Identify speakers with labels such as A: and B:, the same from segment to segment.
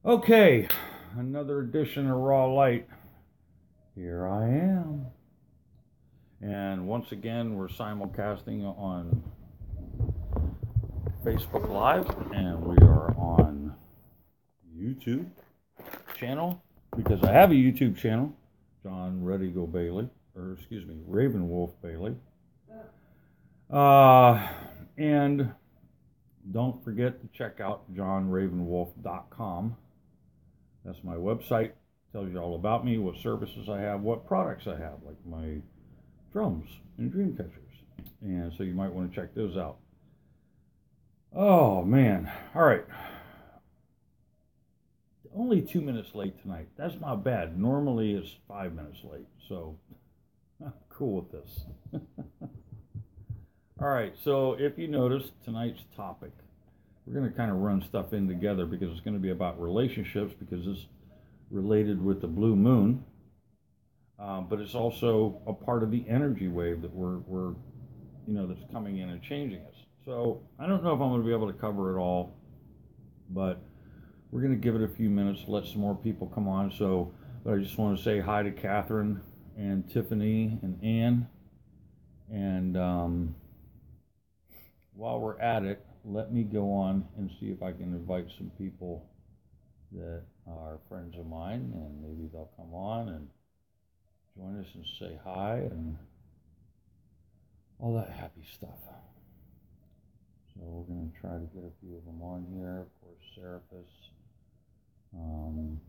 A: Okay, another edition of Raw Light. Here I am. And once again, we're simulcasting on Facebook Live, and we are on YouTube channel, because I have a YouTube channel, John Redigo Bailey, Raven Wolf Bailey. And don't forget to check out johnravenwolf.com. That's my website. Tells you all about me, what services I have, what products I have, like my drums and dream catchers. And so you might want to check those out. Oh, man. All right. Only 2 minutes late tonight. That's not bad. Normally it's 5 minutes late. So I'm cool with this. All right. So if you notice tonight's topic, we're going to kind of run stuff in together because it's going to be about relationships, because it's related with the blue moon, but it's also a part of the energy wave that we're that's coming in and changing us. So I don't know if I'm going to be able to cover it all, but we're going to give it a few minutes, let some more people come on. But I just want to say hi to Catherine and Tiffany and Ann. And while we're at it, let me go on and see if I can invite some people that are friends of mine, and maybe they'll come on and join us and say hi and all that happy stuff. So we're going to try to get a few of them on here. Of course, Seraphis. And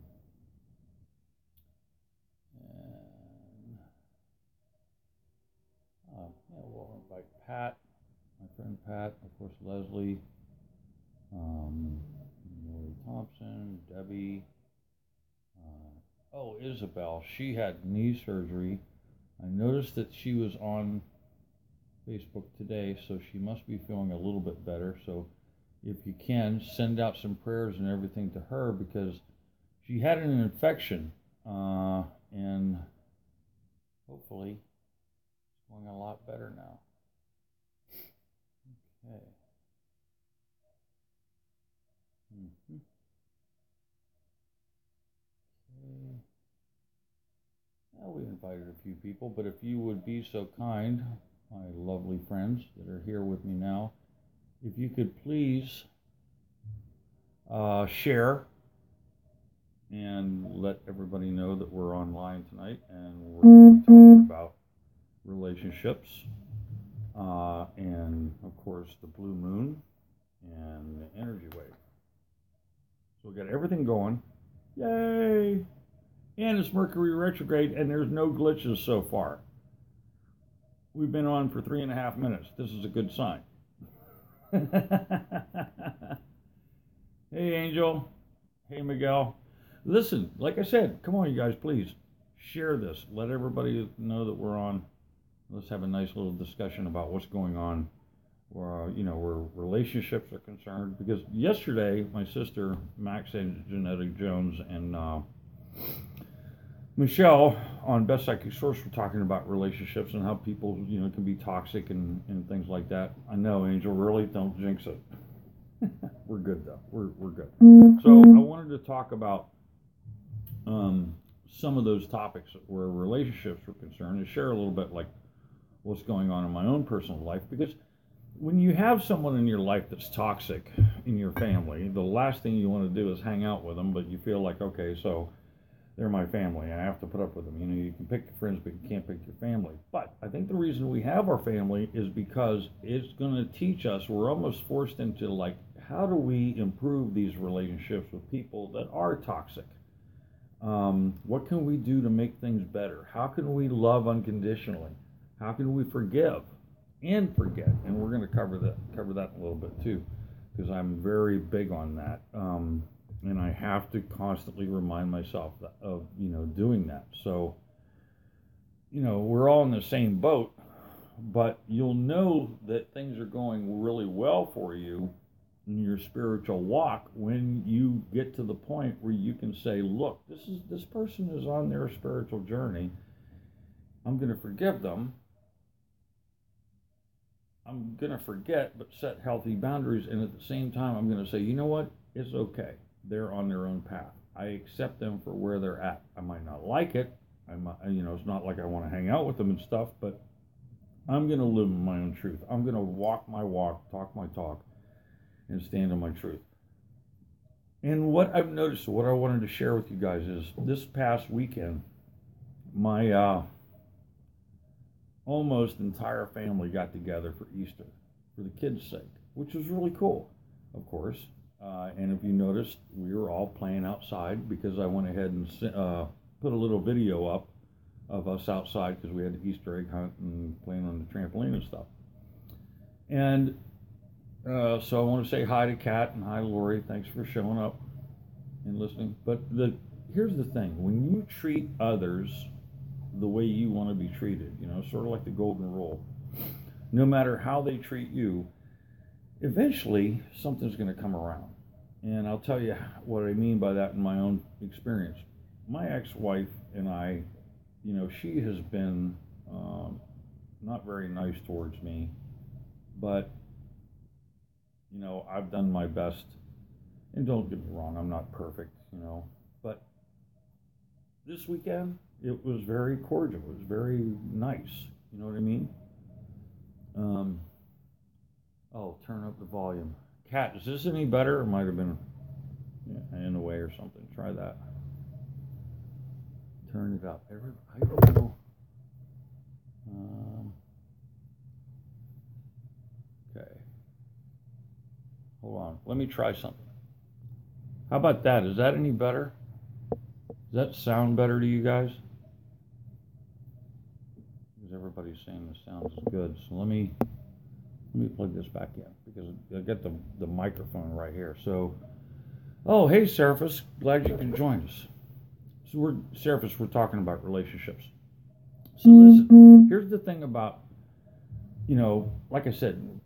A: we'll invite Pat, my friend Pat, of course, Leslie, Lori Thompson, Debbie, Isabel. She had knee surgery. I noticed that she was on Facebook today, so she must be feeling a little bit better. So if you can, send out some prayers and everything to her, because she had an infection, and hopefully it's going a lot better now. Okay. Okay. Well, we invited a few people, but if you would be so kind, my lovely friends that are here with me now, if you could please share and let everybody know that we're online tonight, and we're going to be talking about relationships, and of course the blue moon and the energy wave. So we got everything going. Yay! And it's Mercury retrograde, and there's no glitches so far. We've been on for 3.5 minutes. This is a good sign. Hey, Angel. Hey, Miguel. Listen, like I said, come on, you guys, please share this. Let everybody know that we're on. Let's have a nice little discussion about what's going on, where relationships are concerned. Because yesterday, my sister, Max and Genetic Jones, and Michelle on Best Psychic Source were talking about relationships and how people, can be toxic and things like that. I know, Angel, really, don't jinx it. We're good, though. We're good. So I wanted to talk about some of those topics where relationships were concerned, and share a little bit like what's going on in my own personal life. Because when you have someone in your life that's toxic in your family, the last thing you want to do is hang out with them, but you feel like, okay, so they're my family, I have to put up with them. You can pick your friends, but you can't pick your family. But I think the reason we have our family is because it's going to teach us, we're almost forced into, like, how do we improve these relationships with people that are toxic? What can we do to make things better? How can we love unconditionally? How can we forgive and forget? And we're going to cover that a little bit too, because I'm very big on that. And I have to constantly remind myself of doing that. So, we're all in the same boat, but you'll know that things are going really well for you in your spiritual walk when you get to the point where you can say, look, this person is on their spiritual journey. I'm going to forgive them. I'm going to forget, but set healthy boundaries. And at the same time, I'm going to say, you know what? It's okay. they're on their own path. I accept them for where they're at. I might not like it. It's not like I want to hang out with them and stuff, but I'm going to live my own truth. I'm going to walk my walk, talk my talk, and stand on my truth. And what I've noticed, what I wanted to share with you guys is this past weekend, my almost entire family got together for Easter for the kids' sake, which was really cool, of course. And if you noticed, we were all playing outside because I went ahead and put a little video up of us outside because we had the Easter egg hunt and playing on the trampoline and stuff. And so I want to say hi to Kat and hi to Lori. Thanks for showing up and listening. But here's the thing. When you treat others the way you want to be treated, sort of like the golden rule, no matter how they treat you, eventually something's going to come around. And I'll tell you what I mean by that in my own experience. My ex-wife and I, she has been not very nice towards me, but I've done my best. And don't get me wrong, I'm not perfect, but this weekend it was very cordial. It was very nice. You know what I mean? Turn up the volume. Kat, is this any better? It might have been in the way or something. Try that. Turn it up. I don't know. Okay. Hold on. Let me try something. How about that? Is that any better? Does that sound better to you guys? Because everybody's saying the sound is good. So let me plug this back in because I got the microphone right here. So, hey, Seraphis, glad you can join us. So we're talking about relationships. So listen, here's the thing about, like I said,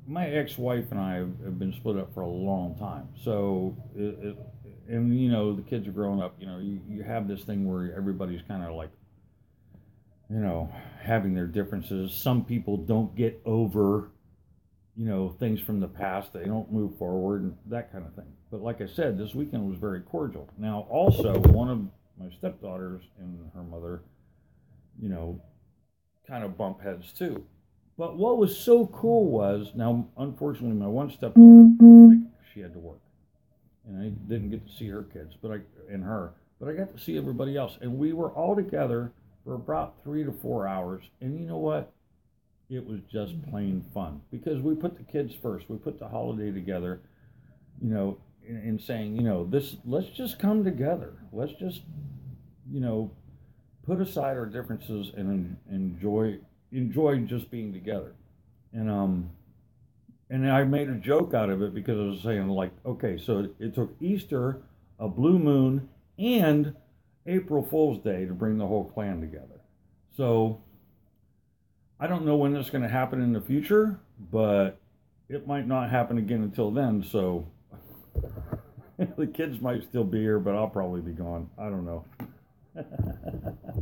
A: my ex-wife and I have been split up for a long time. So, the kids are growing up. You have this thing where everybody's kind of like, having their differences. Some people don't get over, things from the past. They don't move forward and that kind of thing. But like I said, this weekend was very cordial. Now, also, one of my stepdaughters and her mother, kind of bump heads too. But what was so cool was, now, unfortunately, my one stepdaughter, she had to work. And I didn't get to see her kids, but I got to see everybody else. And we were all together for about 3 to 4 hours. And you know what? It was just plain fun because we put the kids first. We put the holiday together, in saying, let's just come together. Let's just, put aside our differences and enjoy just being together. And I made a joke out of it because I was saying, like, okay, so it took Easter, a blue moon, and April Fool's Day to bring the whole clan together. So I don't know when that's going to happen in the future, but it might not happen again until then. So the kids might still be here, but I'll probably be gone. I don't know.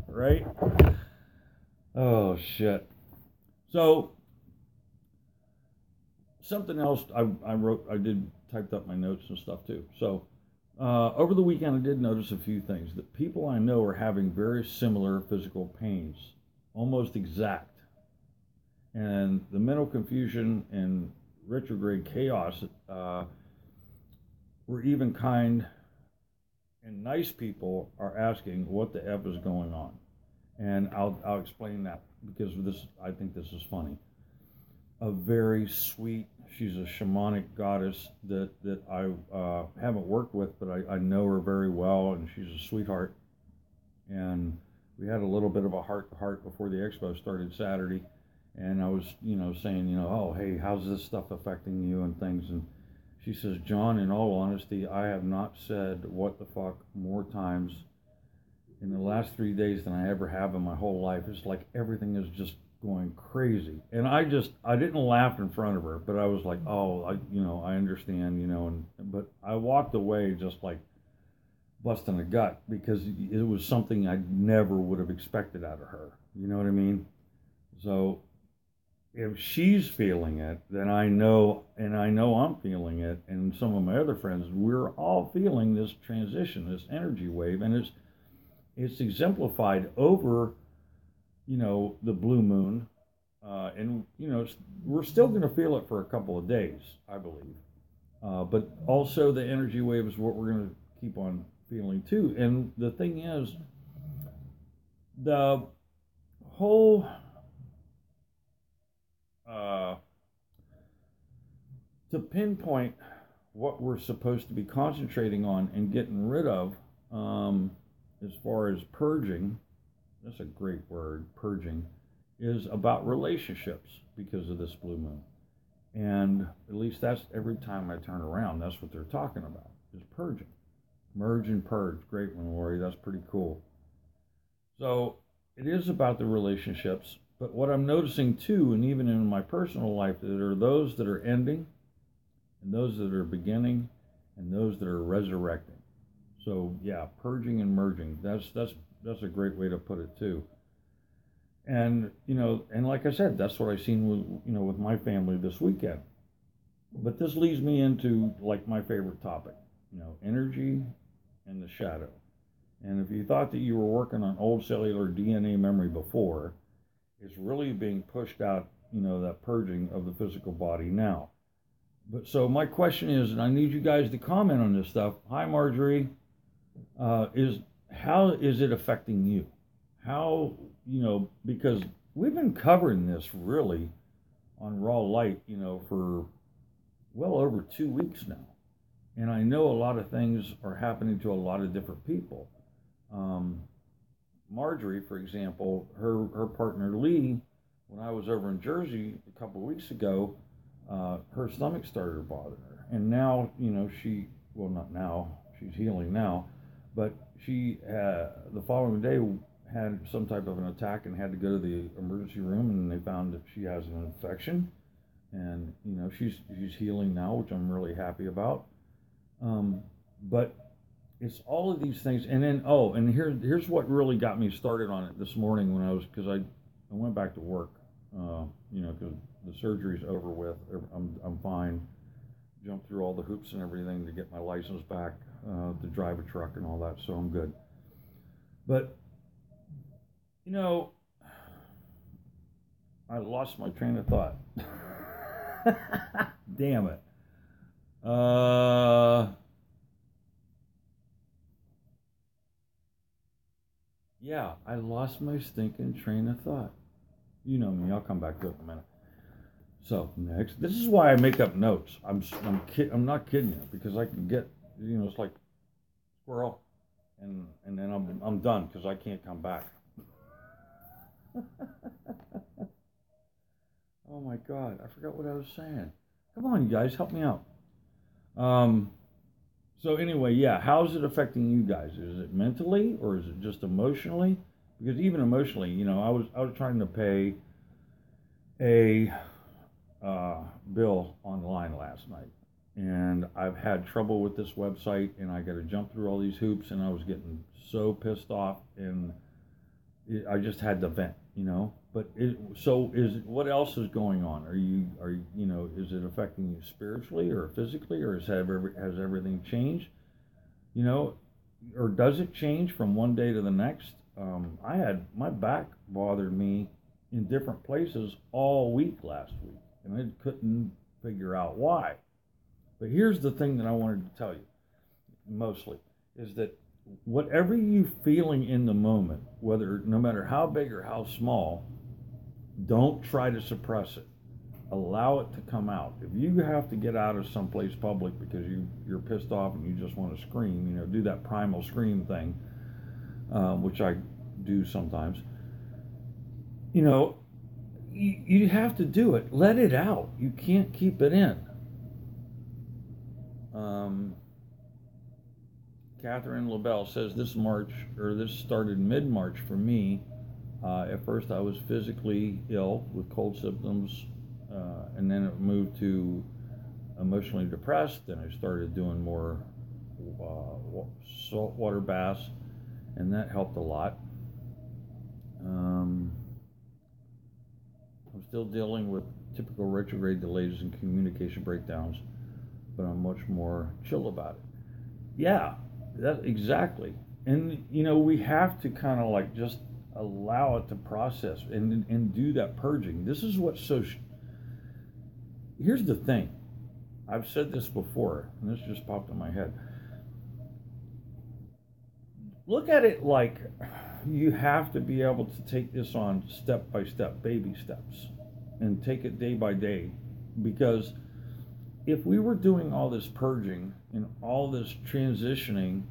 A: Right? Oh, shit. So something else I typed up my notes and stuff too. So over the weekend, I did notice a few things. That people I know are having very similar physical pains, almost exact. And the mental confusion and retrograde chaos where even kind and nice people are asking what the F is going on. And I'll explain that because I think this is funny. A very sweet, she's a shamanic goddess that I haven't worked with, but I know her very well, and she's a sweetheart. And we had a little bit of a heart-to-heart before the expo started Saturday, and I was, saying, oh, hey, how's this stuff affecting you and things, and she says, John, in all honesty, I have not said what the fuck more times in the last 3 days than I ever have in my whole life. It's like everything is just going crazy. And I didn't laugh in front of her, but I was like, oh, I understand, but I walked away just like busting a gut because it was something I never would have expected out of her. You know what I mean? So if she's feeling it, then I know, and I know I'm feeling it, and some of my other friends, we're all feeling this transition, this energy wave, and it's exemplified over, the blue moon, and we're still going to feel it for a couple of days, I believe, but also the energy wave is what we're going to keep on feeling too. And the thing is, the whole uh, to pinpoint what we're supposed to be concentrating on and getting rid of, as far as purging, that's a great word, purging, is about relationships because of this blue moon. And at least that's every time I turn around, that's what they're talking about, is purging. Merge and purge. Great one, Lori. That's pretty cool. So it is about the relationships. But what I'm noticing too, and even in my personal life, there are those that are ending, and those that are beginning, and those that are resurrecting. So yeah, purging and merging. That's a great way to put it too. And and like I said, that's what I've seen with my family this weekend. But this leads me into like my favorite topic, energy and the shadow. And if you thought that you were working on old cellular DNA memory before, it's really being pushed out, that purging of the physical body now. But so my question is, and I need you guys to comment on this stuff. Hi, Marjorie. Is how is it affecting you? How, because we've been covering this really on Raw Light, for well over 2 weeks now. And I know a lot of things are happening to a lot of different people. Marjorie, for example, her partner Lee, when I was over in Jersey a couple of weeks ago, her stomach started bothering her. And now, well, not now, she's healing now, but she, the following day, had some type of an attack and had to go to the emergency room, and they found that she has an infection. And, she's healing now, which I'm really happy about. But it's all of these things. And then, and here's what really got me started on it this morning because I went back to work, because the surgery's over with. I'm fine. Jumped through all the hoops and everything to get my license back, to drive a truck and all that, so I'm good. But, I lost my train of thought. Damn it. Yeah, I lost my stinking train of thought. You know me. I'll come back to it in a minute. So next, this is why I make up notes. I'm not kidding you, because I can get, it's like squirrel, and then I'm done because I can't come back. Oh my God, I forgot what I was saying. Come on, you guys, help me out. So anyway, yeah, how's it affecting you guys? Is it mentally or is it just emotionally? Because even emotionally, I was trying to pay a bill online last night, and I've had trouble with this website, and I got to jump through all these hoops, and I was getting so pissed off, and I just had to vent, But what else is going on? Are you is it affecting you spiritually or physically, or has everything changed? Or does it change from one day to the next? I had my back bothered me in different places all week last week, and I couldn't figure out why. But here's the thing that I wanted to tell you, mostly, is that whatever you feeling in the moment, no matter how big or how small, don't try to suppress it. Allow it to come out. If you have to get out of someplace public because you're pissed off and you just want to scream, do that primal scream thing, which I do sometimes. You have to do it. Let it out. You can't keep it in. Catherine LaBelle says this started mid-March for me. At first I was physically ill with cold symptoms, and then it moved to emotionally depressed, and I started doing more saltwater baths, and that helped a lot. I I'm still dealing with typical retrograde delays and communication breakdowns, but I'm much more chill about it. Yeah, that exactly. And we have to kind of like just allow it to process and do that purging. This is what here's the thing. I've said this before, and this just popped in my head. Look at it like you have to be able to take this on step by step, baby steps, and take it day by day. Because if we were doing all this purging and all this transitioning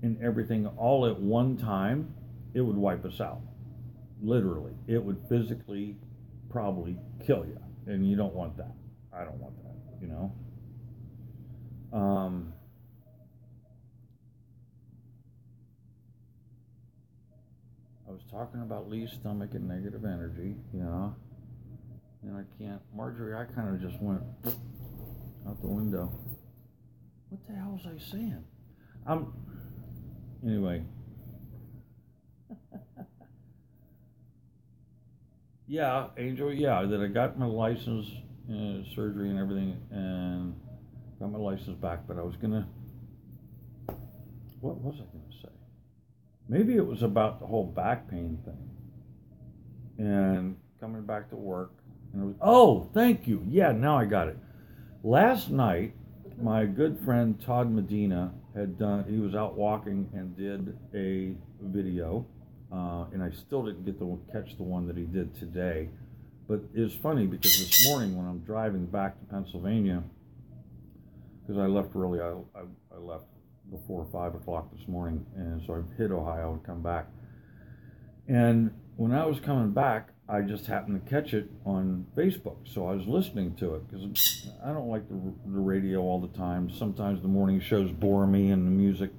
A: and everything all at one time, it would wipe us out. Literally. It would physically probably kill you. And you don't want that. I don't want that, I was talking about Lee's stomach and negative energy, and I can't. Marjorie, I kind of just went out the window. What the hell was I saying? Anyway. Yeah, Angel, yeah, that I got my license, surgery and everything, and got my license back, but I was gonna, what was I gonna say? Maybe it was about the whole back pain thing, and coming back to work, and it was, oh, thank you, yeah, now I got it. Last night, my good friend Todd Medina he was out walking and did a video, and I still didn't get to catch the one that he did today. But it's funny because this morning when I'm driving back to Pennsylvania, because I left early, I left before 5 o'clock this morning, and so I hit Ohio and come back. And when I was coming back, I just happened to catch it on Facebook, so I was listening to it, because I don't like the radio all the time. Sometimes the morning shows bore me and the music,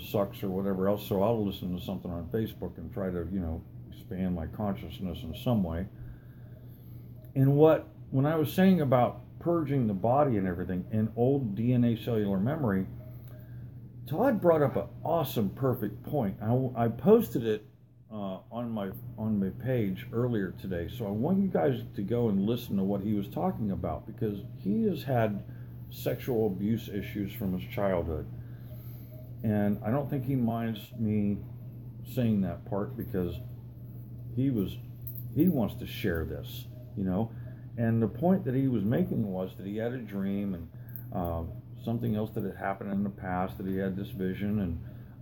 A: sucks or whatever else, so I'll listen to something on Facebook and try to, expand my consciousness in some way. And when I was saying about purging the body and everything, and old DNA cellular memory, Todd brought up an awesome, perfect point. I posted it on my page earlier today, so I want you guys to go and listen to what he was talking about, because he has had sexual abuse issues from his childhood, and I don't think he minds me saying that part, because he wants to share this, and the point that he was making was that he had a dream and something else that had happened in the past, that he had this vision,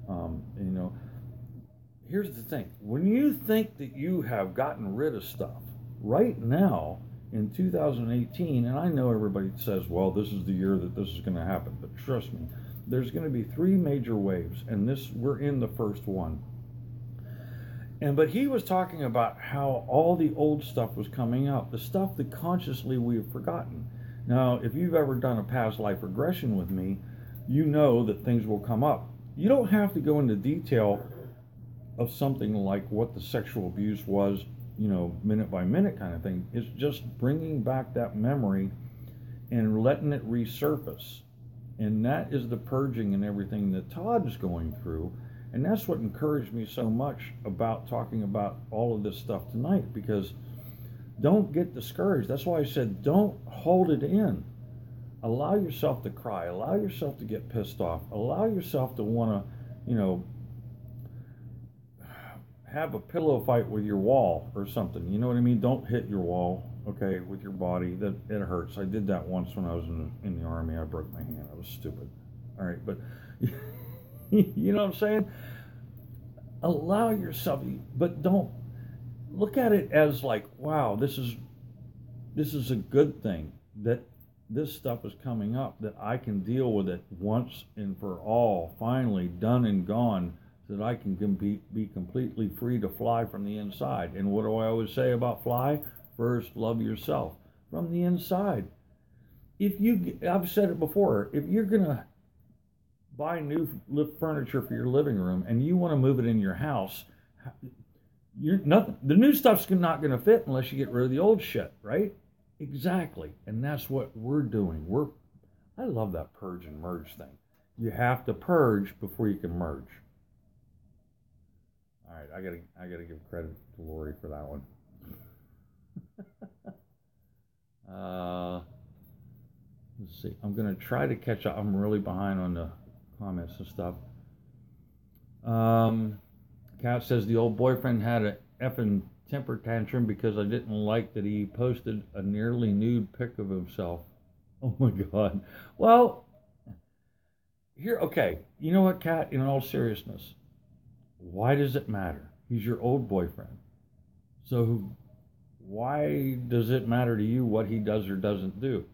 A: and here's the thing. When you think that you have gotten rid of stuff, right now in 2018, and I know everybody says, well, this is the year that this is going to happen, but trust me, there's going to be 3 major waves, and we're in the first one. But he was talking about how all the old stuff was coming out, the stuff that consciously we have forgotten. Now, if you've ever done a past life regression with me, you know that things will come up. You don't have to go into detail of something like what the sexual abuse was, minute by minute kind of thing. It's just bringing back that memory and letting it resurface. And that is the purging and everything that Todd is going through. And that's what encouraged me so much about talking about all of this stuff tonight, because don't get discouraged. That's why I said don't hold it in. Allow yourself to cry. Allow yourself to get pissed off. Allow yourself to want to, have a pillow fight with your wall or something. You know what I mean? Don't hit your wall, okay, with your body. That it hurts. I did that once when I was in the Army. I broke my hand. I was stupid. All right, but you know what I'm saying? Allow yourself, but don't look at it as like, wow, this is a good thing that this stuff is coming up, that I can deal with it once and for all, finally done and gone, so that I can be completely free to fly from the inside. And what do I always say about fly? First, love yourself from the inside. I've said it before, if you're gonna buy new furniture for your living room and you want to move it in your house, the new stuff's not going to fit unless you get rid of the old shit, right? Exactly. And that's what we're doing. I love that purge and merge thing. You have to purge before you can merge. All right, I gotta give credit to Lori for that one. Uh, let's see. I'm going to try to catch up. I'm really behind on the comments and stuff. Kat says the old boyfriend had a effing temper tantrum because I didn't like that he posted a nearly nude pic of himself. Oh my God. Well, okay. You know what, Kat? In all seriousness, why does it matter? He's your old boyfriend. So why does it matter to you what he does or doesn't do?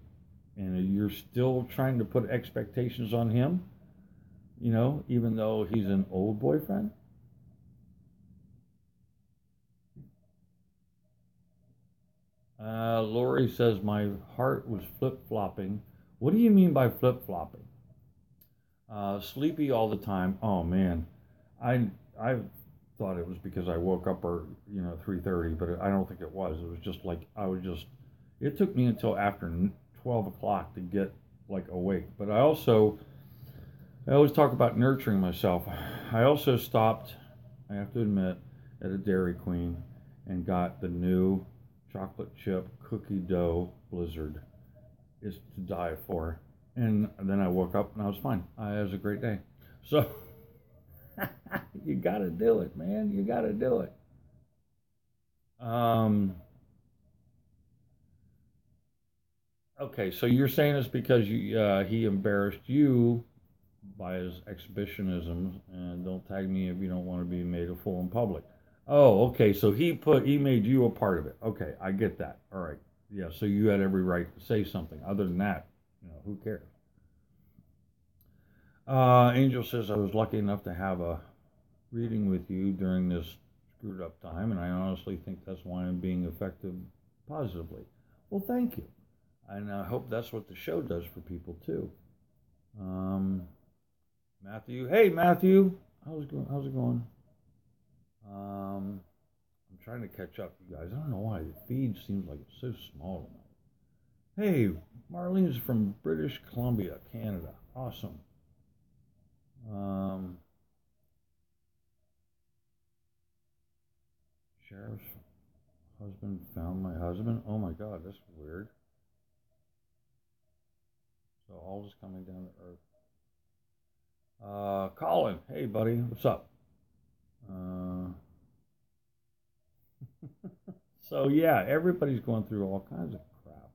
A: And you're still trying to put expectations on him, even though he's an old boyfriend? Lori says my heart was flip-flopping. What do you mean by flip-flopping? Sleepy all the time. Oh man, I thought it was because I woke up or 3:30, but I don't think it was. It was just like I was just. It took me until after 12 o'clock to get like awake. But I always talk about nurturing myself. I also stopped, I have to admit, at a Dairy Queen and got the new chocolate chip cookie dough blizzard. It's to die for. And then I woke up and I was fine. It was a great day. So you got to do it, man. You got to do it. Okay, so you're saying it's because he embarrassed you by his exhibitionism, and don't tag me if you don't want to be made a fool in public. Oh, okay. So he made you a part of it. Okay, I get that. All right. Yeah. So you had every right to say something. Other than that, who cares? Angel says I was lucky enough to have a reading with you during this screwed up time, and I honestly think that's why I'm being effective positively. Well, thank you, and I hope that's what the show does for people too. Um, Matthew, hey Matthew, how's it going? I'm trying to catch up, you guys. I don't know why the feed seems like it's so small tonight. Hey, Marlene's from British Columbia, Canada. Awesome. Um, Sheriff's husband found my husband. Oh my God, that's weird. So all is coming down to earth. Colin, hey buddy, what's up? Uh, so yeah, everybody's going through all kinds of crap.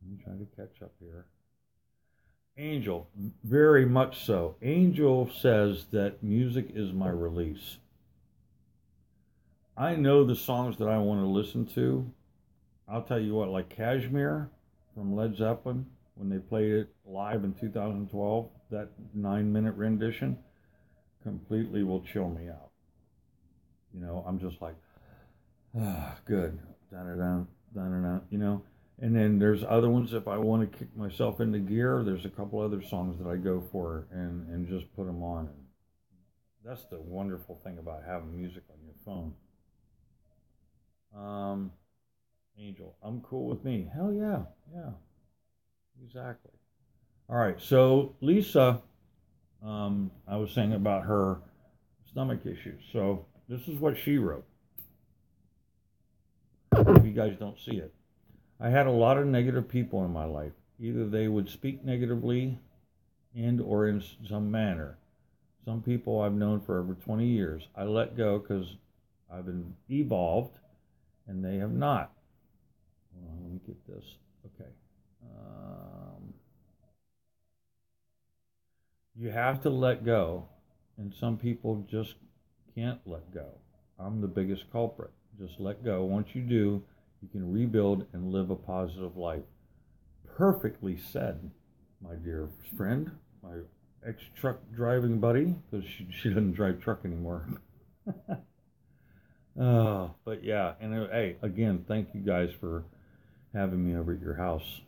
A: Let me try to catch up here. Angel, very much so. Angel says that music is my release. I know the songs that I want to listen to. I'll tell you what, like Kashmir from Led Zeppelin, when they played it live in 2012, that 9-minute rendition completely will chill me out. I'm just like, good. Da-da-da, da-da-da. And then there's other ones, if I want to kick myself into gear, there's a couple other songs that I go for and just put them on. And that's the wonderful thing about having music on your phone. Angel, I'm cool with me. Hell yeah, yeah, exactly. All right, so Lisa, I was saying about her stomach issues. So this is what she wrote. If you guys don't see it, I had a lot of negative people in my life. Either they would speak negatively and or in some manner. Some people I've known for over 20 years. I let go because I've been evolved and they have not. Hold on, let me get this. Okay. You have to let go, and some people just can't let go. I'm the biggest culprit. Just let go. Once you do, you can rebuild and live a positive life. Perfectly said, my dear friend, my ex-truck driving buddy, because she doesn't drive truck anymore. But yeah, and hey, again, thank you guys for having me over at your house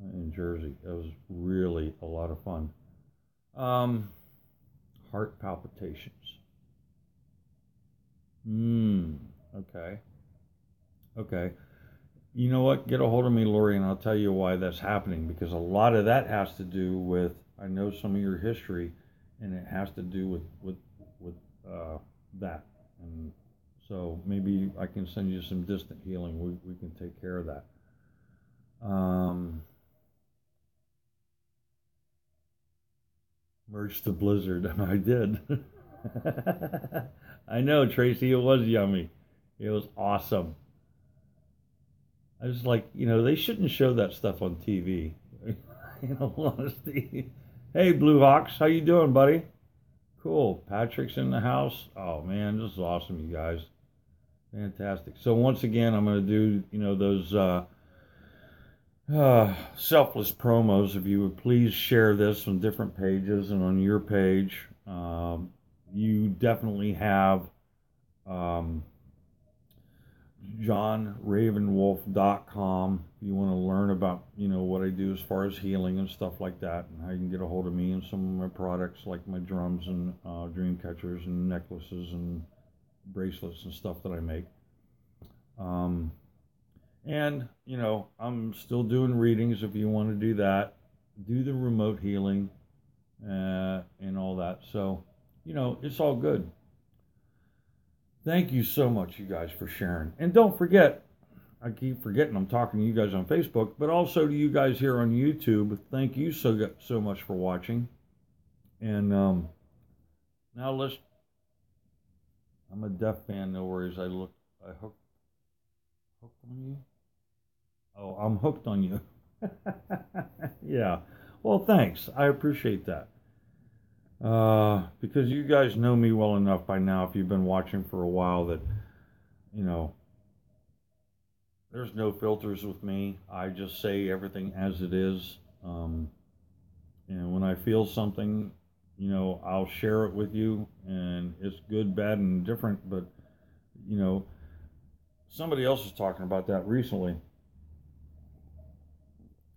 A: in Jersey. It was really a lot of fun. Um, Heart palpitations. Okay. Okay. You know what? Get a hold of me, Lori, and I'll tell you why that's happening. Because a lot of that has to do with I know some of your history, and it has to do with that. And so maybe I can send you some distant healing. We can take care of that. Merged the Blizzard, and I did. I know, Tracy, it was yummy. It was awesome. I was like, they shouldn't show that stuff on TV. In all honesty. Hey, Blue Hawks, how you doing, buddy? Cool. Patrick's in the house. Oh man, this is awesome, you guys. Fantastic. So once again, I'm going to do, those selfless promos. If you would please share this on different pages and on your page. You definitely have johnravenwolf.com if you want to learn about what I do as far as healing and stuff like that, and how you can get a hold of me and some of my products like my drums and dream catchers and necklaces and bracelets and stuff that I make. And I'm still doing readings if you want to do that, do the remote healing and all that. So it's all good. Thank you so much, you guys, for sharing. And don't forget, I keep forgetting I'm talking to you guys on Facebook, but also to you guys here on YouTube. Thank you so much for watching. And now I'm a deaf fan, no worries. I hooked on you? Oh, I'm hooked on you. Yeah. Well, thanks. I appreciate that. Because you guys know me well enough by now, if you've been watching for a while, that, there's no filters with me. I just say everything as it is. And when I feel something, I'll share it with you, and it's good, bad, and different. But, somebody else was talking about that recently.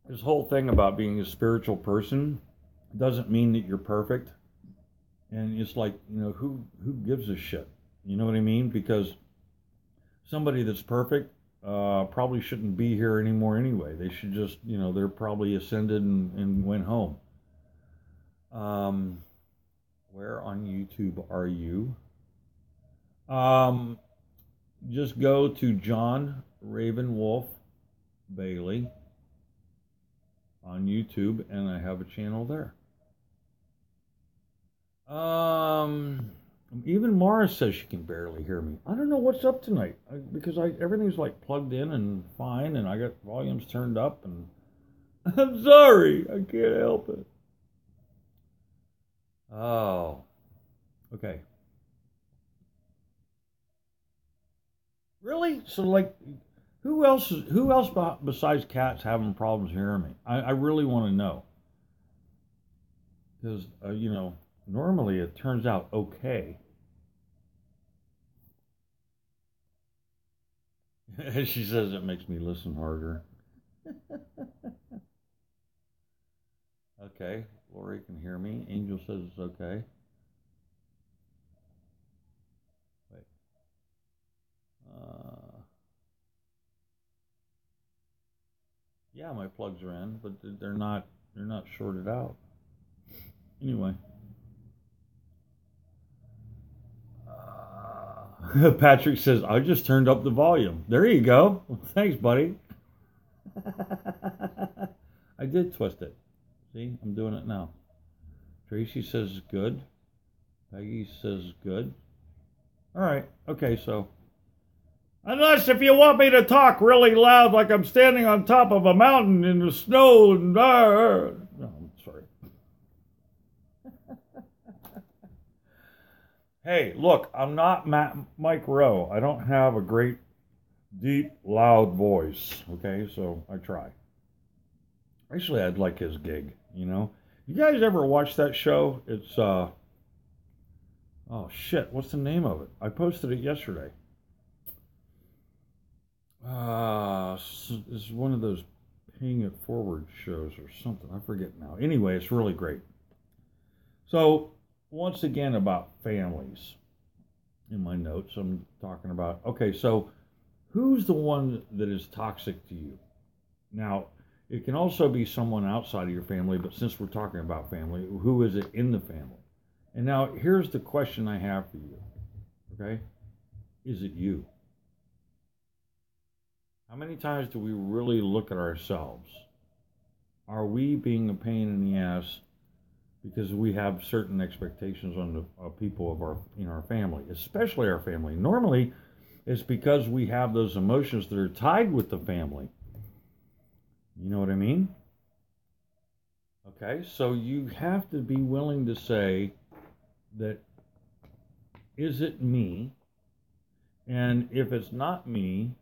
A: This whole thing about being a spiritual person doesn't mean that you're perfect. And it's like, who gives a shit? You know what I mean? Because somebody that's perfect probably shouldn't be here anymore anyway. They should just, they're probably ascended and went home. Where on YouTube are you? Just go to John Raven Wolf Bailey on YouTube, and I have a channel there. Even Mara says she can barely hear me. I don't know what's up tonight, because everything's like plugged in and fine, and I got volumes turned up, and I'm sorry, I can't help it. Oh, okay. Really? So like, who else besides cats having problems hearing me? I really want to know, because normally it turns out okay. She says it makes me listen harder. Okay, Lori can hear me. Angel says it's okay. Wait. Yeah, my plugs are in, but they're not shorted out. Anyway. Patrick says, I just turned up the volume. There you go. Thanks, buddy. I did twist it. See, I'm doing it now. Tracy says good. Peggy says good. All right. Okay, so. Unless if you want me to talk really loud like I'm standing on top of a mountain in the snow and... No, I'm sorry. Hey, look, I'm not Mike Rowe. I don't have a great, deep, loud voice, okay? So I try. Actually, I'd like his gig, You guys ever watch that show? It's, oh, shit, what's the name of it? I posted it yesterday. It's one of those paying it forward shows or something. I forget now. Anyway, it's really great. So, once again about families. In my notes, I'm talking about, okay, so who's the one that is toxic to you? Now, it can also be someone outside of your family, but since we're talking about family, who is it in the family? And now, here's the question I have for you, okay? Is it you? How many times do we really look at ourselves? Are we being a pain in the ass because we have certain expectations on the people of our in our family, especially our family? Normally, it's because we have those emotions that are tied with the family. You know what I mean? Okay, so you have to be willing to say that, is it me? And if it's not me,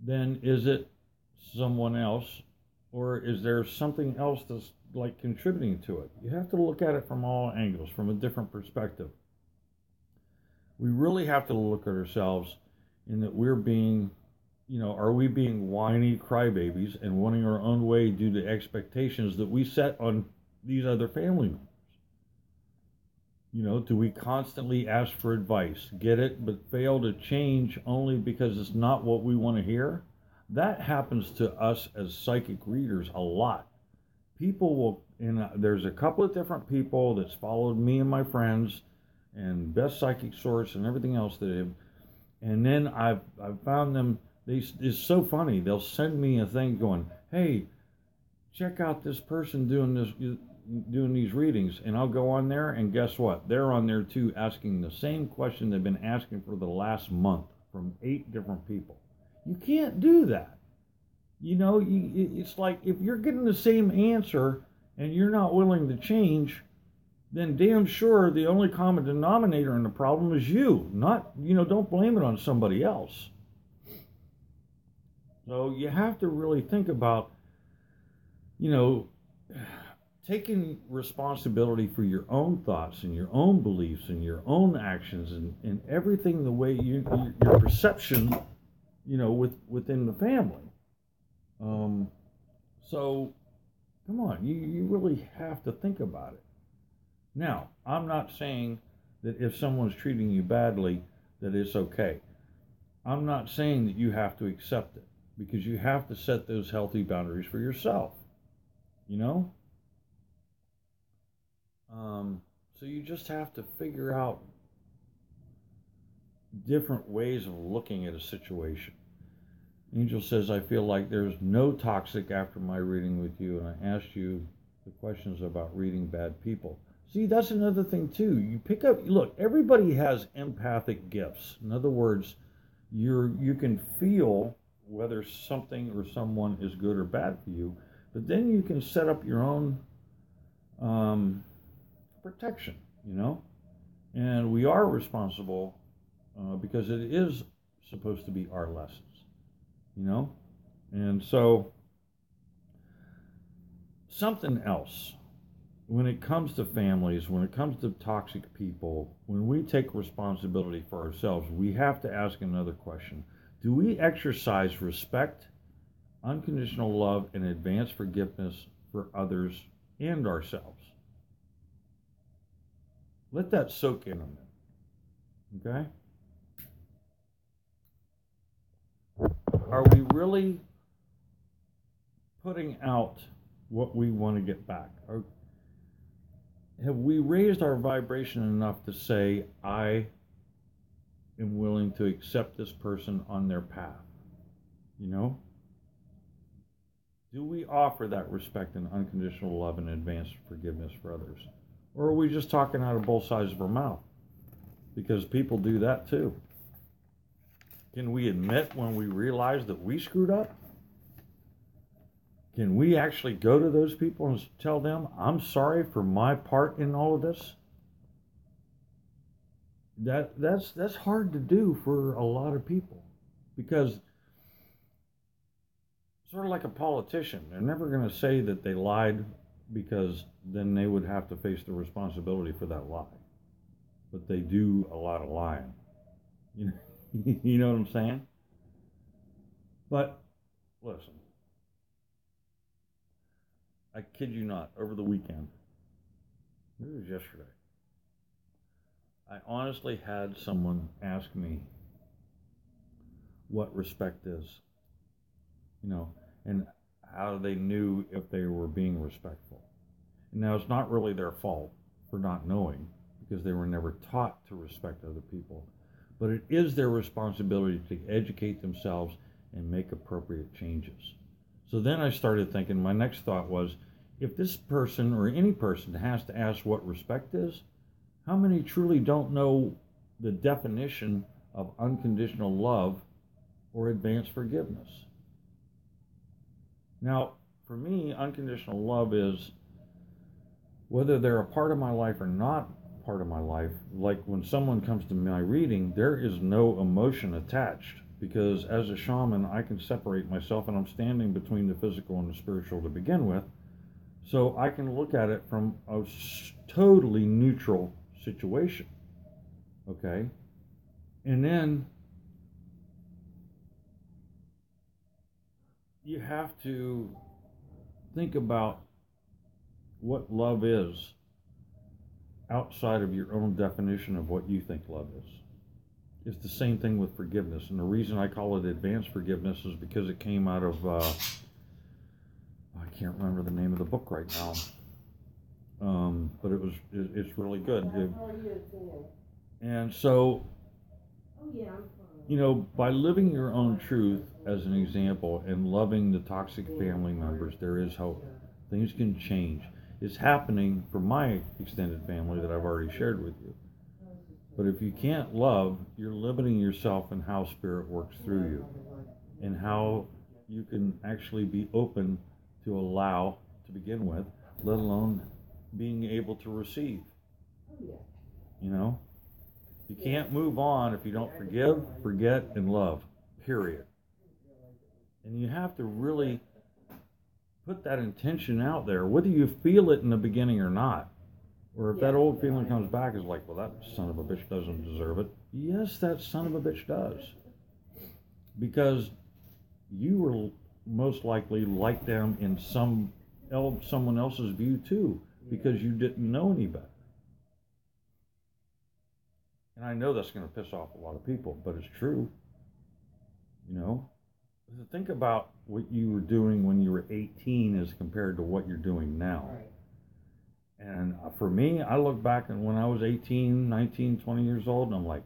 A: then is it someone else? Or is there something else that's like contributing to it? You have to look at it from all angles, from a different perspective. We really have to look at ourselves in that we're being, are we being whiny crybabies and wanting our own way due to expectations that we set on these other family members? Do we constantly ask for advice, get it, but fail to change only because it's not what we want to hear? That happens to us as psychic readers a lot. People will, and there's a couple of different people that's followed me and my friends and Best Psychic Source and everything else that have, and then I've found them. It's so funny. They'll send me a thing going, "Hey, check out this person doing these readings," and I'll go on there, and guess what? They're on there too, asking the same question they've been asking for the last month from 8 different people. You can't do that. It's like if you're getting the same answer and you're not willing to change, then damn sure the only common denominator in the problem is you. Not, don't blame it on somebody else. So you have to really think about, taking responsibility for your own thoughts and your own beliefs and your own actions and everything the way your perception, within the family. So, come on, you really have to think about it. Now, I'm not saying that if someone's treating you badly, that it's okay. I'm not saying that you have to accept it, because you have to set those healthy boundaries for yourself, you know? So you just have to figure out different ways of looking at a situation. Angel says, I feel like there's no toxic after my reading with you, and I asked you the questions about reading bad people. See, that's another thing too. You pick up, look, everybody has empathic gifts. In other words, you can feel whether something or someone is good or bad for you, but then you can set up your own protection, and we are responsible because it is supposed to be our lessons, and so something else. When it comes to families, when it comes to toxic people, when we take responsibility for ourselves, we have to ask another question. Do we exercise respect, unconditional love, and advanced forgiveness for others and ourselves? Let that soak in a minute, okay? Are we really putting out what we want to get back? Have we raised our vibration enough to say, I am willing to accept this person on their path? Do we offer that respect and unconditional love and advanced forgiveness for others? Or are we just talking out of both sides of our mouth? Because people do that too. Can we admit when we realize that we screwed up? Can we actually go to those people and tell them, I'm sorry for my part in all of this? That's hard to do for a lot of people, because sort of like a politician, they're never going to say that they lied, because then they would have to face the responsibility for that lie. But they do a lot of lying. You know what I'm saying? But listen, I kid you not, over the weekend, it was yesterday, I honestly had someone ask me what respect is, and how they knew if they were being respectful. And now, it's not really their fault for not knowing, because they were never taught to respect other people, but it is their responsibility to educate themselves and make appropriate changes. So then I started thinking, my next thought was, if this person or any person has to ask what respect is, how many truly don't know the definition of unconditional love or advanced forgiveness? Now, for me, unconditional love is whether they're a part of my life or not part of my life. Like when someone comes to my reading, there is no emotion attached, because as a shaman, I can separate myself, and I'm standing between the physical and the spiritual to begin with. So I can look at it from a totally neutral situation. Okay? And then you have to think about what love is outside of your own definition of what you think love is. It's the same thing with forgiveness. And the reason I call it advanced forgiveness is because it came out of, I can't remember the name of the book right now. But it's really good. And so, you know, by living your own truth as an example and loving the toxic family members, there is hope. Things can change. It's happening for my extended family that I've already shared with you. But if you can't love, you're limiting yourself in how spirit works through you and how you can actually be open to allow to begin with, let alone being able to receive. You know? You can't move on if you don't forgive, forget, and love. Period. And you have to really put that intention out there, whether you feel it in the beginning or not. Or if that old feeling comes back, is like, well, that son of a bitch doesn't deserve it. Yes, that son of a bitch does. Because you were most likely like them in someone else's view too, because you didn't know any better. And I know that's going to piss off a lot of people, but it's true. You know? Think about what you were doing when you were 18 as compared to what you're doing now. And for me, I look back and when I was 18, 19, 20 years old, and I'm like,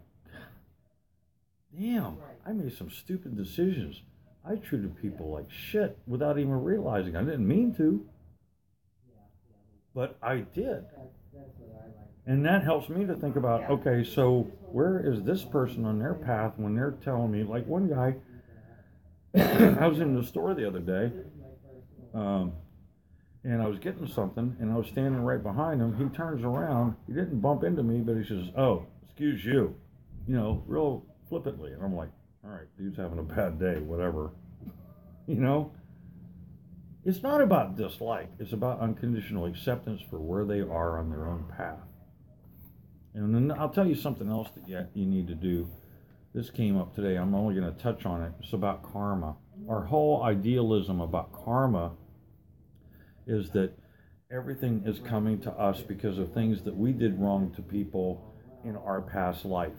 A: damn, I made some stupid decisions. I treated people like shit without even realizing. I didn't mean to, but I did. And that helps me to think about, okay, so where is this person on their path when they're telling me, like one guy, I was in the store the other day, and I was getting something, and I was standing right behind him. He turns around. He didn't bump into me, but he says, oh, excuse you, you know, real flippantly. And I'm like, all right, dude's having a bad day, whatever. You know? It's not about dislike. It's about unconditional acceptance for where they are on their own path. And then I'll tell you something else that you need to do. This came up today. I'm only going to touch on it. It's about karma. Our whole idealism about karma is that everything is coming to us because of things that we did wrong to people in our past life.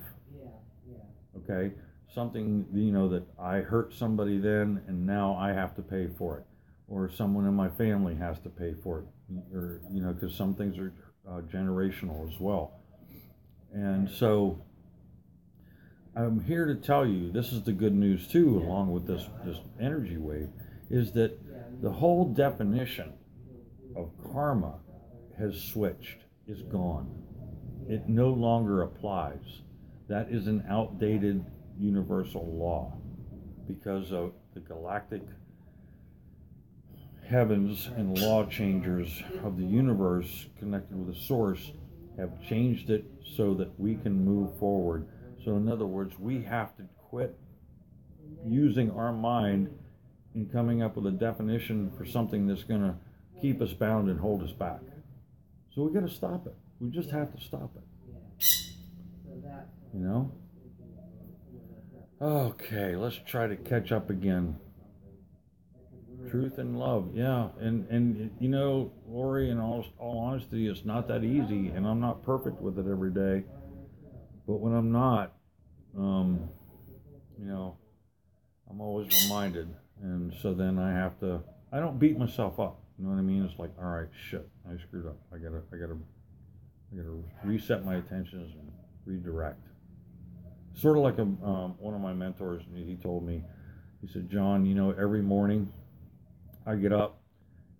A: Okay? Something, you know, that I hurt somebody then and now I have to pay for it. Or someone in my family has to pay for it. Or, you know, because some things are generational as well. And so I'm here to tell you, this is the good news too, along with this energy wave, is that the whole definition of karma has switched, is gone. It no longer applies. That is an outdated universal law because of the galactic heavens and law changers of the universe connected with the source have changed it so that we can move forward. So in other words, we have to quit using our mind in coming up with a definition for something that's going to keep us bound and hold us back. So we got to stop it. We just have to stop it. You know? Okay, let's try to catch up again. Truth and love, yeah. And you know, Lori, in all honesty, it's not that easy, and I'm not perfect with it every day. But when I'm not, you know, I'm always reminded. And so then I don't beat myself up. You know what I mean? It's like, all right, shit, I screwed up. I gotta reset my attentions and redirect. Sort of like one of my mentors, he told me, He said, John, you know, every morning I get up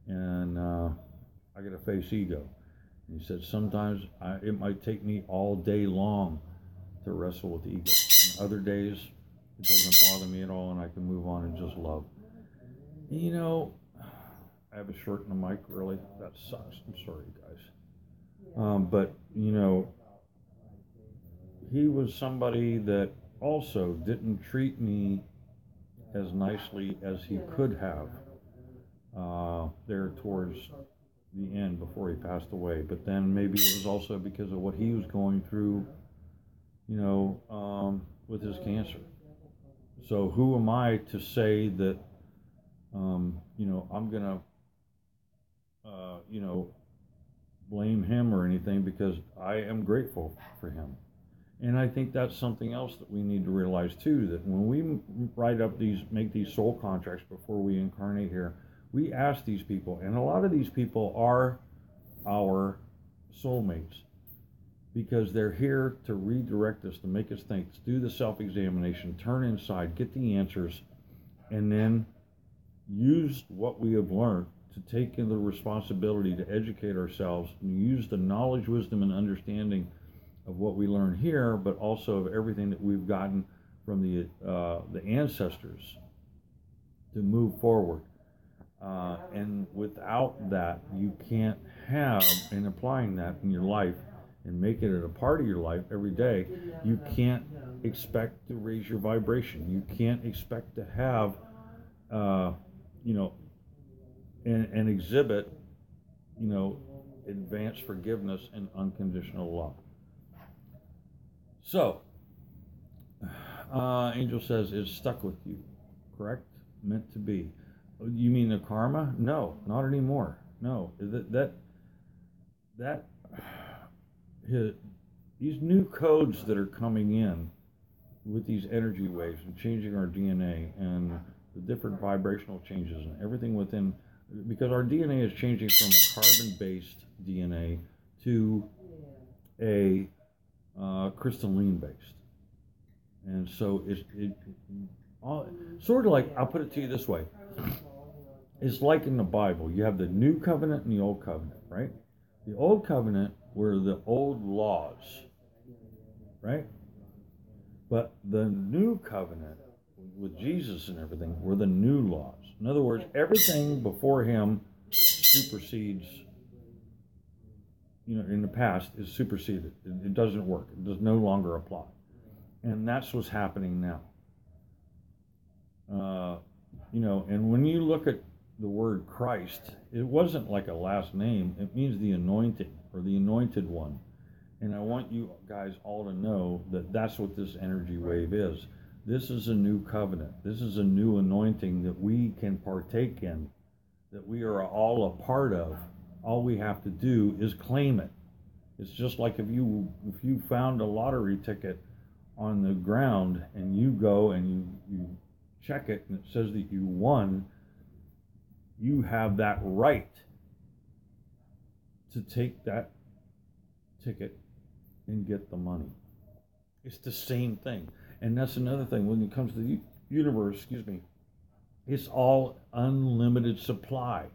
A: and I got to face ego. And he said, sometimes it might take me all day long to wrestle with ego. And other days, it doesn't bother me at all, and I can move on and just love. And, you know, I have a short in the mic, really. That sucks. I'm sorry, guys. But, you know, he was somebody that also didn't treat me as nicely as he could have there towards the end before he passed away. But then maybe it was also because of what he was going through, you know, with his cancer. So who am I to say that, you know, I'm going to, you know, blame him or anything, because I am grateful for him. And I think that's something else that we need to realize too, that when we make these soul contracts before we incarnate here, we ask these people, and a lot of these people are our soulmates, because they're here to redirect us, to make us think, to do the self-examination, turn inside, get the answers, and then use what we have learned to take in the responsibility to educate ourselves, and use the knowledge, wisdom, and understanding of what we learn here, but also of everything that we've gotten from the ancestors to move forward. And without that, you can't have, and applying that in your life and making it a part of your life every day, you can't expect to raise your vibration. You can't expect to have, you know, and exhibit, you know, advanced forgiveness and unconditional love. So, Angel says, it's stuck with you, correct? Meant to be. You mean the karma? No, not anymore. No, these new codes that are coming in with these energy waves and changing our DNA and the different vibrational changes and everything within, because our DNA is changing from a carbon-based DNA to a crystalline-based. And so it's sort of like, I'll put it to you this way. It's like in the Bible. You have the new covenant and the old covenant, right? The old covenant were the old laws, right? But the new covenant with Jesus and everything were the new laws. In other words, everything before him supersedes, you know, in the past is superseded. It doesn't work. It does no longer apply. And that's what's happening now. You know, and when you look at the word Christ, it wasn't like a last name. It means the anointing, or the anointed one. And I want you guys all to know that that's what this energy wave is. This is a new covenant. This is a new anointing that we can partake in, that we are all a part of. All we have to do is claim it. It's just like if you found a lottery ticket on the ground and you go and you check it and it says that you won, you have that right to take that ticket and get the money. It's the same thing. And that's another thing when it comes to the universe, it's all unlimited supply.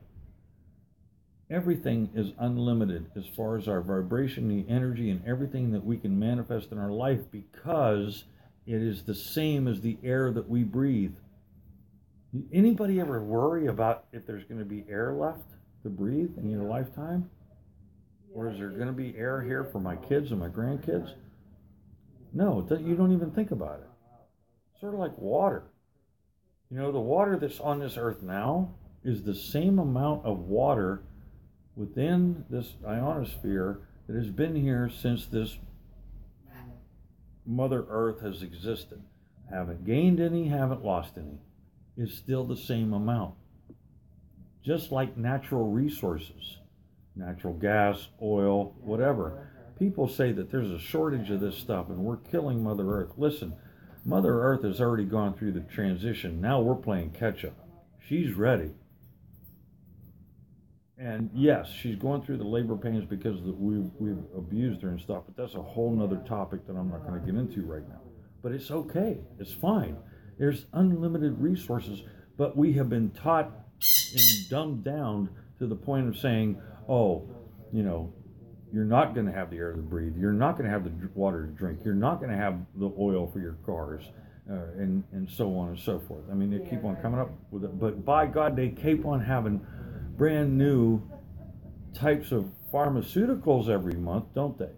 A: Everything is unlimited as far as our vibration, the energy, and everything that we can manifest in our life, because it is the same as the air that we breathe. Anybody ever worry about if there's going to be air left to breathe in your lifetime? Or is there going to be air here for my kids and my grandkids? No, you don't even think about it. Sort of like water. You know, the water that's on this earth now is the same amount of water within this ionosphere that has been here since this Mother Earth has existed. Haven't gained any, haven't lost any. Is still the same amount. Just like natural resources, natural gas, oil, whatever. People say that there's a shortage of this stuff and we're killing Mother Earth. Listen, Mother Earth has already gone through the transition. Now we're playing catch up. She's ready. And yes, she's going through the labor pains because we've abused her and stuff, but that's a whole nother topic that I'm not going to get into right now. But it's okay. It's fine. There's unlimited resources, but we have been taught and dumbed down to the point of saying, oh, you know, you're not going to have the air to breathe. You're not going to have the water to drink. You're not going to have the oil for your cars, and so on and so forth. I mean, they keep on coming up with it. But by God, they keep on having brand new types of pharmaceuticals every month, don't they?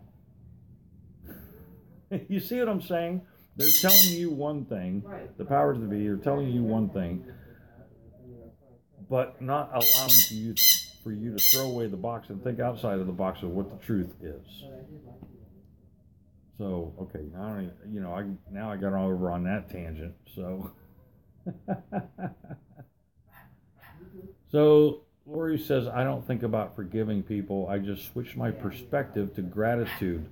A: You see what I'm saying? They're telling you one thing. The powers that be are telling you one thing, but not allowing for you to throw away the box and think outside of the box of what the truth is. So, okay, now I got over on that tangent. So, so Lori says, I don't think about forgiving people. I just switch my perspective to gratitude.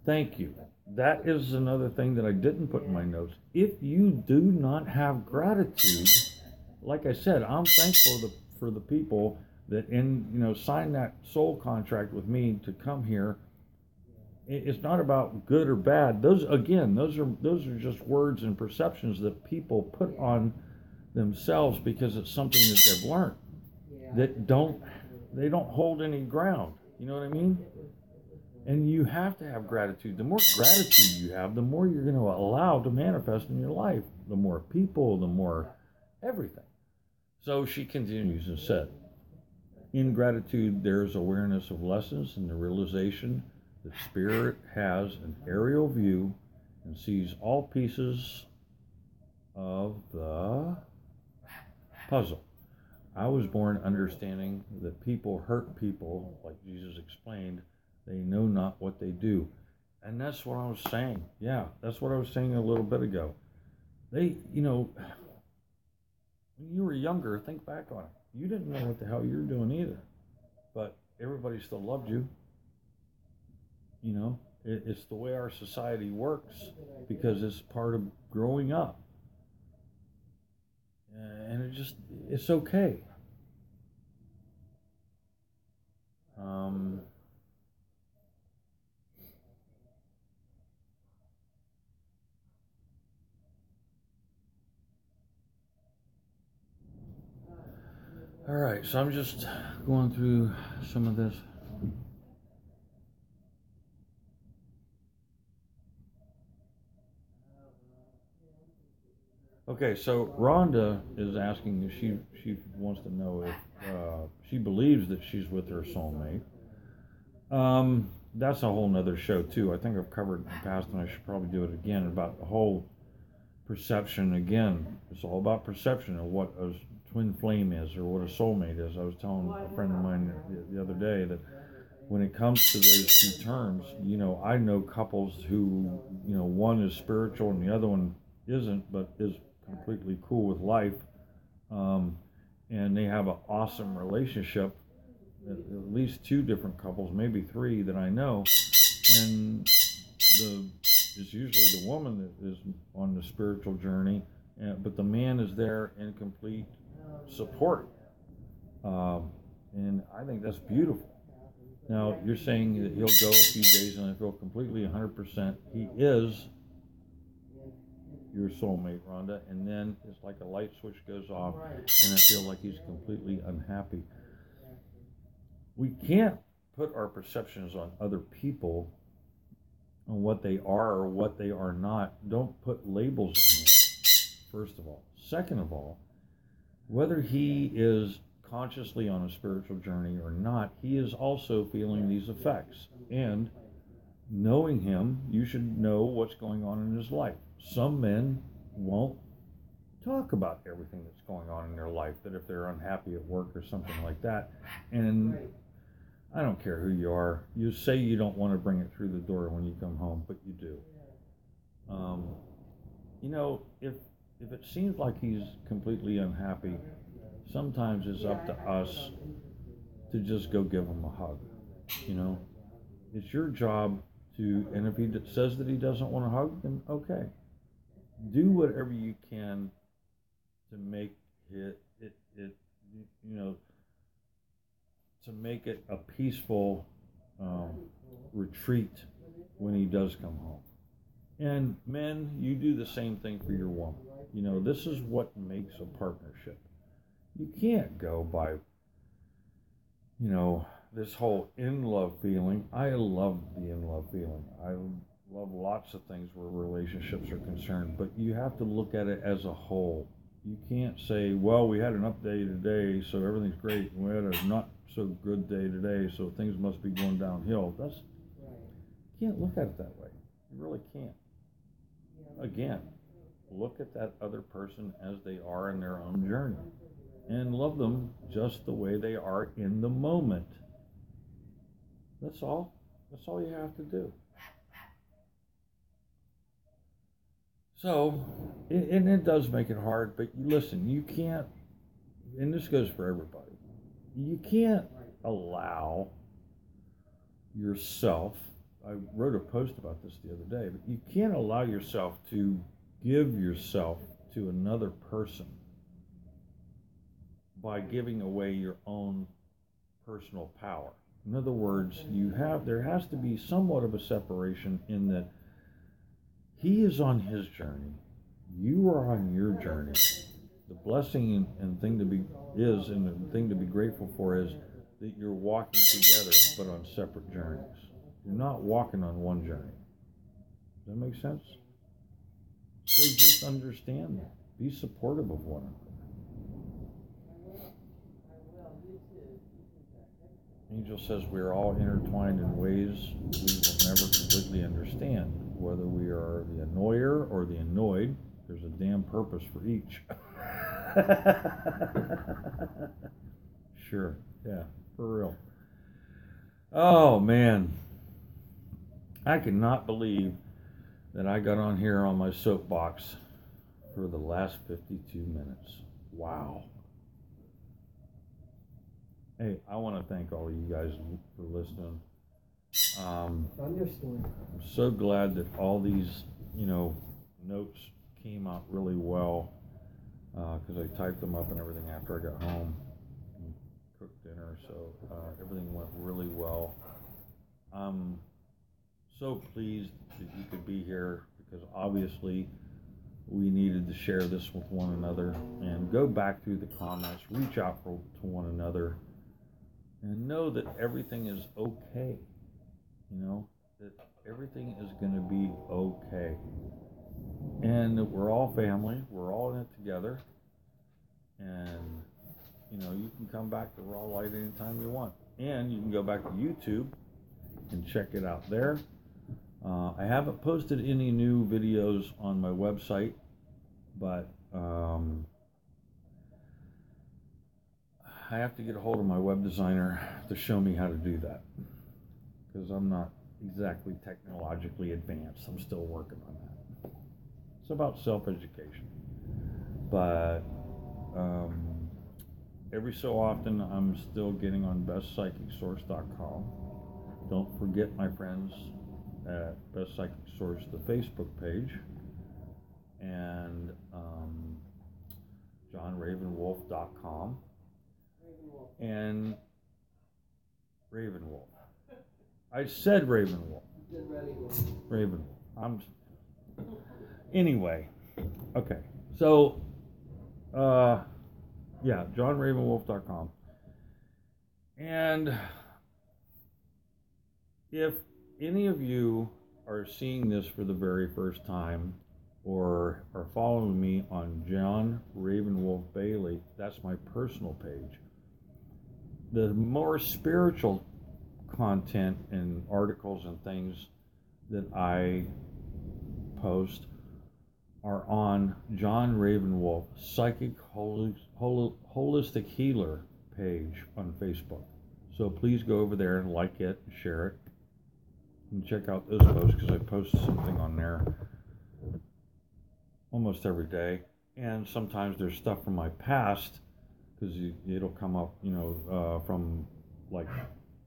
A: Thank you. That is another thing that I didn't put in my notes. If you do not have gratitude, like I said, I'm thankful for the people that sign that soul contract with me to come here. It's not about good or bad. Those are just words and perceptions that people put on themselves because it's something that they've learned that they don't hold any ground. You know what I mean? And you have to have gratitude. The more gratitude you have, the more you're going to allow to manifest in your life. The more people, the more everything. So she continues and said, in gratitude, there's awareness of lessons and the realization that Spirit has an aerial view and sees all pieces of the puzzle. I was born understanding that people hurt people, like Jesus explained. They know not what they do. And that's what I was saying. Yeah, that's what I was saying a little bit ago. When you were younger, think back on it. You didn't know what the hell you were doing either. But everybody still loved you. It's the way our society works because it's part of growing up. And it's okay. All right, so I'm just going through some of this. Okay, so Rhonda is asking if she wants to know if she believes that she's with her soulmate. That's a whole nother show too. I think I've covered in the past, and I should probably do it again about the whole perception. Again, it's all about perception of what a twin flame is or what a soulmate is. I was telling a friend of mine the other day that when it comes to those two terms, I know couples who, one is spiritual and the other one isn't, but is completely cool with life, and they have an awesome relationship. At least two different couples, maybe three that I know, and it's usually the woman that is on the spiritual journey, but the man is there in complete support, and I think that's beautiful. Now, you're saying that he'll go a few days and I feel completely 100% he is your soulmate, Rhonda, and then it's like a light switch goes off and I feel like he's completely unhappy. We can't put our perceptions on other people, on what they are or what they are not. Don't put labels on them, first of all. Second of all, whether he is consciously on a spiritual journey or not, he is also feeling these effects. And knowing him, you should know what's going on in his life. Some men won't talk about everything that's going on in their life, that if they're unhappy at work or something like that. And I don't care who you are. You say you don't want to bring it through the door when you come home, but you do. If it seems like he's completely unhappy, sometimes it's up to us to just go give him a hug. It's your job to, and if he says that he doesn't want a hug, then okay. Do whatever you can to make it to make it a peaceful retreat when he does come home. And men, you do the same thing for your woman. You know, this is what makes a partnership. You can't go by, you know, this whole in love feeling. I love the in love feeling. I love lots of things where relationships are concerned, but you have to look at it as a whole. You can't say, well, we had an up day today, so everything's great. We had a not so good day today, so things must be going downhill. You can't look at it that way. You really can't. Again, look at that other person as they are in their own journey and love them just the way they are in the moment. That's all. That's all you have to do. So, and it does make it hard, but listen, you can't, and this goes for everybody, you can't allow yourself, I wrote a post about this the other day, but you can't allow yourself to give yourself to another person by giving away your own personal power. In other words, there has to be somewhat of a separation in that he is on his journey, you are on your journey. The blessing and thing to be is, and the thing to be grateful for is that you're walking together, but on separate journeys. You're not walking on one journey. Does that make sense? So just understand that. Be supportive of one another. Angel says we're all intertwined in ways we will never completely understand. Whether we are the annoyer or the annoyed, there's a damn purpose for each. Sure, yeah, for real. Oh man, I cannot believe that I got on here on my soapbox for the last 52 minutes. Wow. Hey, I want to thank all of you guys for listening. I'm so glad that all these, notes came out really well, because I typed them up and everything after I got home and cooked dinner, so everything went really well. I'm so pleased that you could be here, because obviously we needed to share this with one another, and go back through the comments, reach out to one another, and know that everything is okay. That everything is going to be okay. And that we're all family, we're all in it together. And, you can come back to Raw Light anytime you want. And you can go back to YouTube and check it out there. I haven't posted any new videos on my website, but I have to get a hold of my web designer to show me how to do that, because I'm not exactly technologically advanced. I'm still working on that. It's about self-education. But every so often I'm still getting on bestpsychicsource.com. Don't forget my friends at Best Psychic Source, the Facebook page, and johnravenwolf.com and Ravenwolf. I said Ravenwolf. Ravenwolf. Anyway. Okay. So, yeah, johnravenwolf.com. And if any of you are seeing this for the very first time, or are following me on John Ravenwolf Bailey, that's my personal page. The more spiritual content and articles and things that I post are on John Ravenwolf Psychic Holistic Healer page on Facebook. So please go over there and like it and share it and check out those posts, because I post something on there almost every day. And sometimes there's stuff from my past, because it'll come up, from like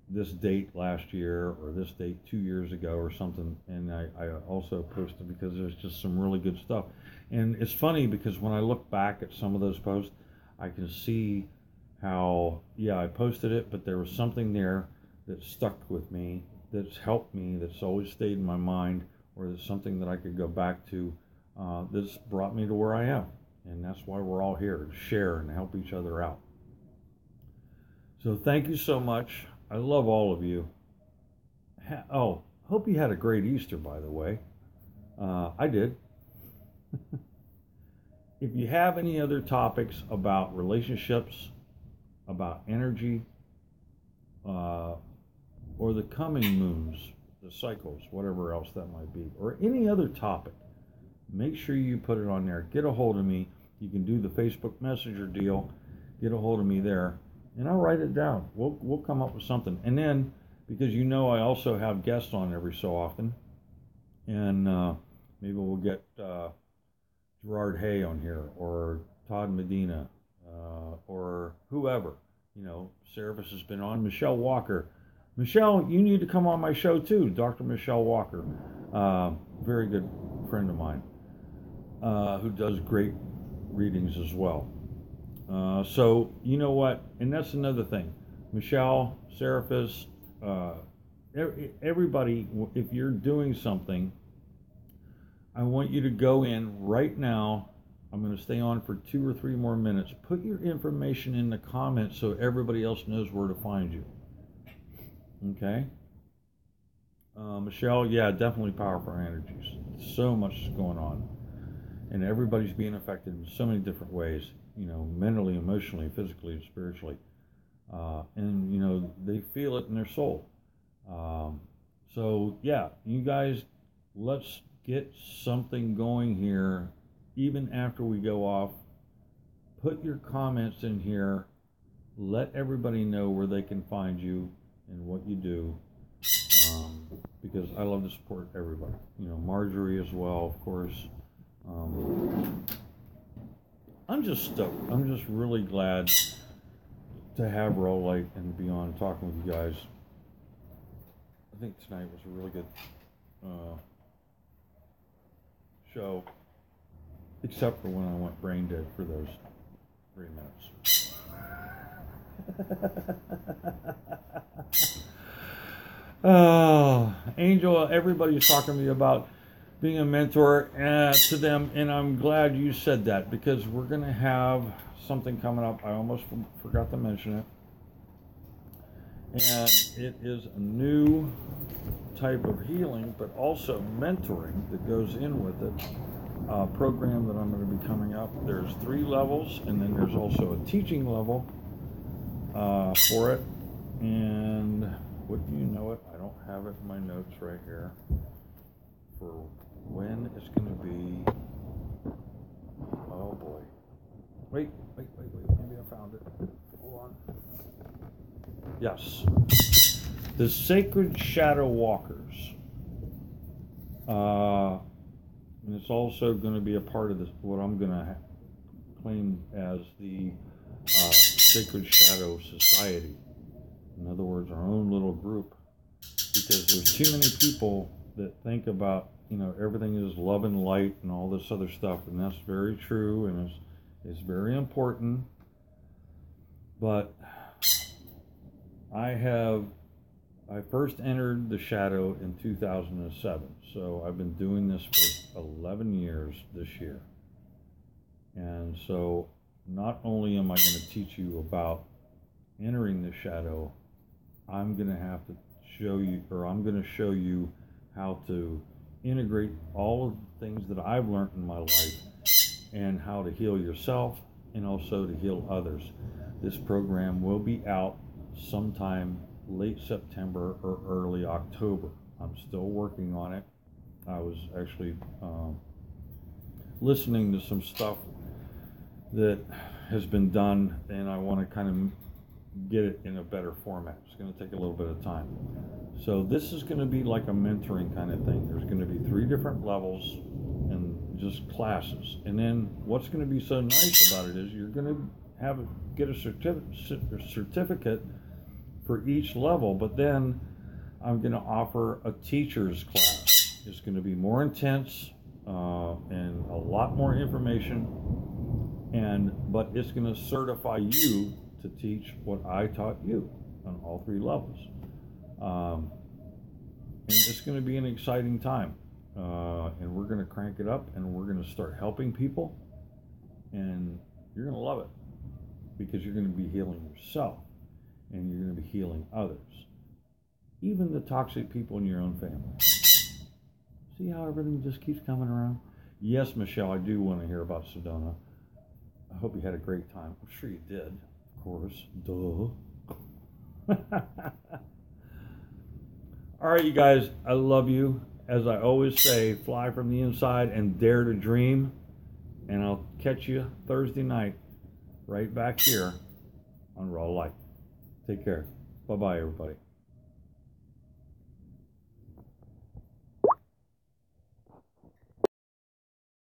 A: this date last year or this date 2 years ago or something, and I also post it because there's just some really good stuff. And it's funny, because when I look back at some of those posts, I can see how, I posted it, but there was something there that stuck with me, that's helped me, that's always stayed in my mind, or it's something that I could go back to that's brought me to where I am. And that's why we're all here, to share and help each other out. So thank you so much. I love all of you. Hope you had a great Easter, by the way. I did. If you have any other topics about relationships, about energy, or the coming moons, the cycles, whatever else that might be, or any other topic, make sure you put it on there. Get a hold of me. You can do the Facebook Messenger deal. Get a hold of me there, and I'll write it down. We'll come up with something. And then, because I also have guests on every so often, and maybe we'll get Gerard Hay on here, or Todd Medina, or whoever. Seraphis has been on. Michelle Walker. Michelle, you need to come on my show too. Dr. Michelle Walker, very good friend of mine, who does great readings as well. So you know what? And that's another thing. Michelle, Seraphis, everybody, if you're doing something, I want you to go in right now. I'm going to stay on for 2 or 3 more minutes. Put your information in the comments so everybody else knows where to find you. Okay? Michelle, yeah, definitely powerful energies. So much is going on. And everybody's being affected in so many different ways, mentally, emotionally, physically, and spiritually. And they feel it in their soul. So, yeah, you guys, let's get something going here. Even after we go off, put your comments in here. Let everybody know where they can find you and what you do, because I love to support everybody. Marjorie as well, of course. I'm just stoked. I'm just really glad to have Raw Light and be on talking with you guys. I think tonight was a really good show, except for when I went brain dead for those 3 minutes. Oh, Angel, everybody's talking to me about being a mentor to them, and I'm glad you said that, because we're going to have something coming up. I almost forgot to mention it. And it is a new type of healing, but also mentoring that goes in with it. Program that I'm going to be coming up. There's 3 levels, and then there's also a teaching level for it. And wouldn't you know it, I don't have it in my notes right here for when it's going to be. Oh boy. Wait. Maybe I found it. Hold on. Yes. The Sacred Shadow Walkers. And it's also going to be a part of this, what I'm going to claim as the Sacred Shadow Society. In other words, our own little group. Because there's too many people that think about, everything is love and light and all this other stuff. And that's very true, and it's very important. But I first entered the shadow in 2007, so I've been doing this for 11 years this year. And so not only am I going to teach you about entering the shadow, I'm going to have to show you, or I'm going to show you how to integrate all of the things that I've learned in my life and how to heal yourself and also to heal others. This program will be out sometime late September or early October. I'm still working on it. I was actually listening to some stuff that has been done, and I want to kind of get it in a better format. It's going to take a little bit of time. So this is going to be like a mentoring kind of thing. There's going to be 3 different levels and just classes. And then what's going to be so nice about it is you're going to get a certificate for each level, but then I'm going to offer a teacher's class. It's going to be more intense and a lot more information, but it's going to certify you to teach what I taught you on all 3 levels. And it's going to be an exciting time. and we're going to crank it up, and we're going to start helping people, and you're going to love it because you're going to be healing yourself, and you're going to be healing others, even the toxic people in your own family. See how everything just keeps coming around? Yes, Michelle, I do want to hear about Sedona. I hope you had a great time. I'm sure you did, of course. Duh. All right, you guys, I love you. As I always say, fly from the inside and dare to dream. And I'll catch you Thursday night right back here on Raw Light. Take care. Bye-bye, everybody.